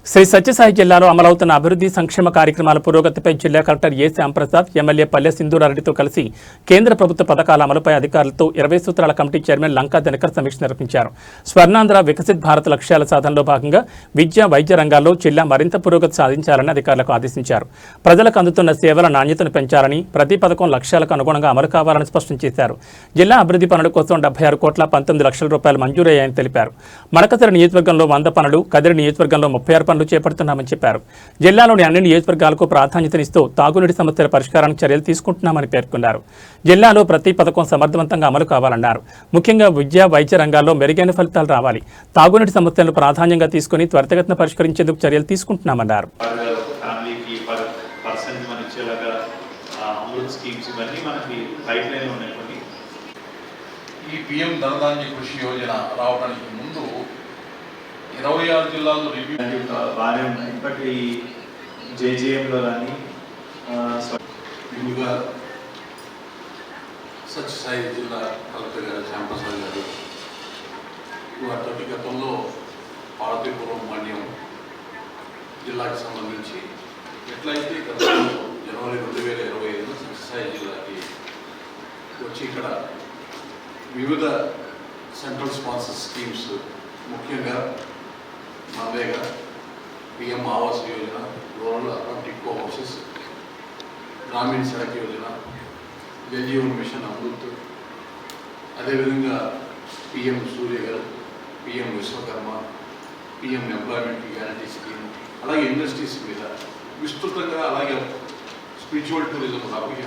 శ్రీ సత్యసాయి జిల్లాలో అమలవుతున్న అభివృద్ధి సంక్షేమ కార్యక్రమాల పురోగతిపై జిల్లా కలెక్టర్ ఏ శ్యాంప్రసాద్, ఎమ్మెల్యే పల్లె సింధూరారెడ్డితో కలిసి కేంద్ర ప్రభుత్వ పథకాల అమలుపై అధికారులతో 20 సూత్రాల కమిటీ చైర్మన్ లంకా దినకర్ సమీక్ష నిర్వహించారు. స్వర్ణాంధ్ర వికసిత్ భారత్ లక్ష్యాల సాధనలో భాగంగా విద్య, వైద్య రంగాల్లో జిల్లా మరింత పురోగతి సాధించాలని అధికారులకు ఆదేశించారు. ప్రజలకు అందుతున్న సేవల నాణ్యతను పెంచాలని, ప్రతి పథకం లక్ష్యాలకు అనుగుణంగా అమలు కావాలని స్పష్టం చేశారు. జిల్లా అభివృద్ధి పనుల కోసం 76,19,00,000 మంజూరయ్యాయని తెలిపారు. మడకసిర నియోజకవర్గంలో 100 పనులు, కదిరి నియోజకవర్గంలో 36 పనులు చేపడుతున్నామని చెప్పారు. జిల్లాలోని అన్ని నియోజకవర్గాలకు ప్రాధాన్యతనిస్తూ తాగునీటి సమస్యల పరిష్కారానికి చర్యలు తీసుకుంటున్నామని పేర్కొన్నారు. జిల్లాలో ప్రతి పథకం సమర్థవంతంగా అమలు కావాలన్నారు. ముఖ్యంగా విద్య, వైద్య రంగాల్లో మెరుగైన ఫలితాలు రావాలి. తాగునీటి సమస్యలను ప్రాధాన్యంగా తీసుకుని త్వరితగతిన పరిష్కరించేందుకు చర్యలు తీసుకుంటున్నామన్నారు. ఈ PM ధనధాన్య కృషి యోజన రావడానికి ముందు 26 జిల్లాల్లో రివ్యూ బాగానే ఉన్నాయి. బట్ ఈ JJMలో కానీ ముందుగా సత్యసాయి జిల్లా కలెక్టర్ గారు శ్యాంప్రసాద్ గారు వాటి గతంలో పార్వతీపురం మండలం జిల్లాకి సంబంధించి ఎట్లయితే గతంలో జనవరి 2025 సత్యసాయి జిల్లాకి వచ్చి ఇక్కడ వివిధ సెంట్రల్ స్పాన్సర్ స్కీమ్స్ ముఖ్యంగా మనదేగా PM Awas Yojana, rural urban టిక్కో హౌసెస్, గ్రామీణ సడక్ యోజన, జలజీవన్ మిషన్ అమృత్, అదేవిధంగా PM Suryaghar, PM Vishwakarma, PM employment guarantee scheme, అలాగే ఇండస్ట్రీస్ మీద విస్తృతంగా, అలాగే స్పిరిచువల్ టూరిజం